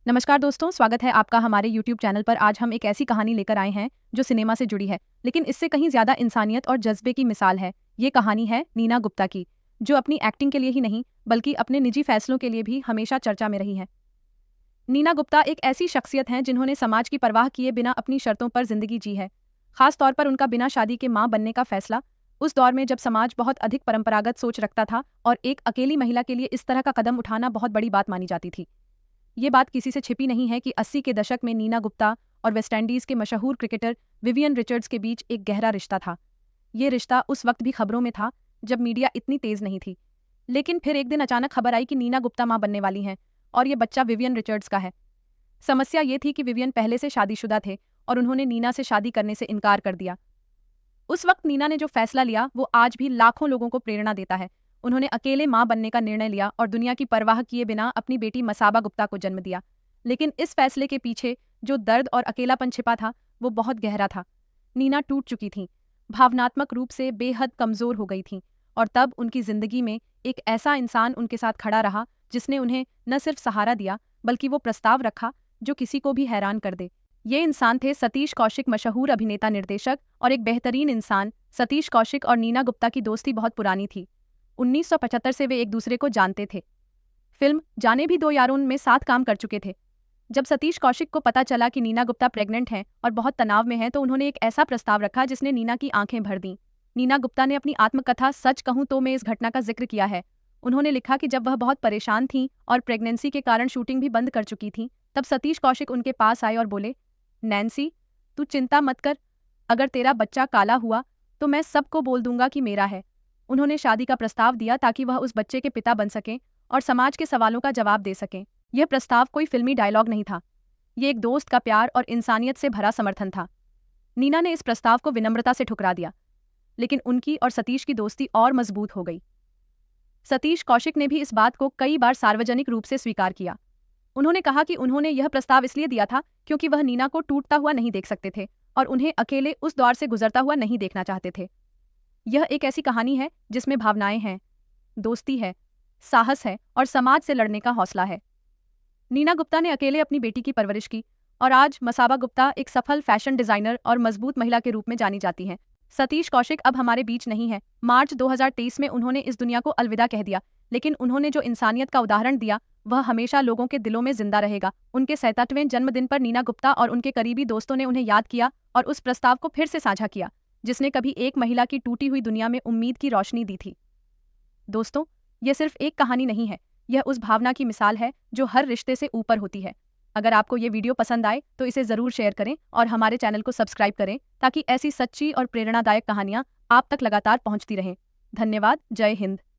नमस्कार दोस्तों, स्वागत है आपका हमारे YouTube चैनल पर। आज हम एक ऐसी कहानी लेकर आए हैं जो सिनेमा से जुड़ी है, लेकिन इससे कहीं ज़्यादा इंसानियत और जज्बे की मिसाल है। ये कहानी है नीना गुप्ता की, जो अपनी एक्टिंग के लिए ही नहीं बल्कि अपने निजी फैसलों के लिए भी हमेशा चर्चा में रही है। नीना गुप्ता एक ऐसी शख्सियत हैं जिन्होंने समाज की परवाह किए बिना अपनी शर्तों पर जिंदगी जी है। खास तौर पर उनका बिना शादी के मां बनने का फैसला, उस दौर में जब समाज बहुत अधिक परंपरागत सोच रखता था और एक अकेली महिला के लिए इस तरह का कदम उठाना बहुत बड़ी बात मानी जाती थी। ये बात किसी से छिपी नहीं है कि 80 के दशक में नीना गुप्ता और वेस्टइंडीज के मशहूर क्रिकेटर विवियन रिचर्ड्स के बीच एक गहरा रिश्ता था। ये रिश्ता उस वक्त भी खबरों में था जब मीडिया इतनी तेज नहीं थी। लेकिन फिर एक दिन अचानक खबर आई कि नीना गुप्ता मां बनने वाली हैं और ये बच्चा विवियन रिचर्ड्स का है। समस्या ये थी कि विवियन पहले से शादीशुदा थे और उन्होंने नीना से शादी करने से इनकार कर दिया। उस वक्त नीना ने जो फैसला लिया वो आज भी लाखों लोगों को प्रेरणा देता है। उन्होंने अकेले मां बनने का निर्णय लिया और दुनिया की परवाह किए बिना अपनी बेटी मसाबा गुप्ता को जन्म दिया। लेकिन इस फैसले के पीछे जो दर्द और अकेलापन छिपा था वो बहुत गहरा था। नीना टूट चुकी थीं, भावनात्मक रूप से बेहद कमजोर हो गई थीं, और तब उनकी जिंदगी में एक ऐसा इंसान उनके साथ खड़ा रहा जिसने उन्हें न सिर्फ सहारा दिया बल्कि वो प्रस्ताव रखा जो किसी को भी हैरान कर दे। ये इंसान थे सतीश कौशिक, मशहूर अभिनेता निर्देशक और एक बेहतरीन इंसान। सतीश कौशिक और नीना गुप्ता की दोस्ती बहुत पुरानी थी। 1975 से वे एक दूसरे को जानते थे। फिल्म जाने भी दो यारों में साथ काम कर चुके थे। जब सतीश कौशिक को पता चला कि नीना गुप्ता प्रेग्नेंट हैं और बहुत तनाव में हैं, तो उन्होंने एक ऐसा प्रस्ताव रखा जिसने नीना की आंखें भर दीं। नीना गुप्ता ने अपनी आत्मकथा सच कहूं तो मैं इस घटना का जिक्र किया है। उन्होंने लिखा कि जब वह बहुत परेशान थीं और प्रेगनेंसी के कारण शूटिंग भी बंद कर चुकी थीं, तब सतीश कौशिक उनके पास आए और बोले, नैन्सी, तू चिंता मत कर, अगर तेरा बच्चा काला हुआ तो मैं सबको बोल दूंगा कि मेरा है। उन्होंने शादी का प्रस्ताव दिया ताकि वह उस बच्चे के पिता बन सकें और समाज के सवालों का जवाब दे सकें। यह प्रस्ताव कोई फिल्मी डायलॉग नहीं था, ये एक दोस्त का प्यार और इंसानियत से भरा समर्थन था। नीना ने इस प्रस्ताव को विनम्रता से ठुकरा दिया, लेकिन उनकी और सतीश की दोस्ती और मजबूत हो गई। सतीश कौशिक ने भी इस बात को कई बार सार्वजनिक रूप से स्वीकार किया। उन्होंने कहा कि उन्होंने यह प्रस्ताव इसलिए दिया था क्योंकि वह नीना को टूटता हुआ नहीं देख सकते थे और उन्हें अकेले उस दौर से गुजरता हुआ नहीं देखना चाहते थे। यह एक ऐसी कहानी है जिसमें भावनाएं हैं, दोस्ती है, साहस है और समाज से लड़ने का हौसला है। नीना गुप्ता ने अकेले अपनी बेटी की परवरिश की और आज मसाबा गुप्ता एक सफल फैशन डिजाइनर और मजबूत महिला के रूप में जानी जाती हैं। सतीश कौशिक अब हमारे बीच नहीं है। मार्च 2023 में उन्होंने इस दुनिया को अलविदा कह दिया, लेकिन उन्होंने जो इंसानियत का उदाहरण दिया वह हमेशा लोगों के दिलों में जिंदा रहेगा। उनके 67वें जन्मदिन पर नीना गुप्ता और उनके करीबी दोस्तों ने उन्हें याद किया और उस प्रस्ताव को फिर से साझा किया जिसने कभी एक महिला की टूटी हुई दुनिया में उम्मीद की रोशनी दी थी। दोस्तों, यह सिर्फ एक कहानी नहीं है, यह उस भावना की मिसाल है जो हर रिश्ते से ऊपर होती है। अगर आपको ये वीडियो पसंद आए तो इसे ज़रूर शेयर करें और हमारे चैनल को सब्सक्राइब करें ताकि ऐसी सच्ची और प्रेरणादायक कहानियां आप तक लगातार पहुंचती रहें। धन्यवाद। जय हिंद।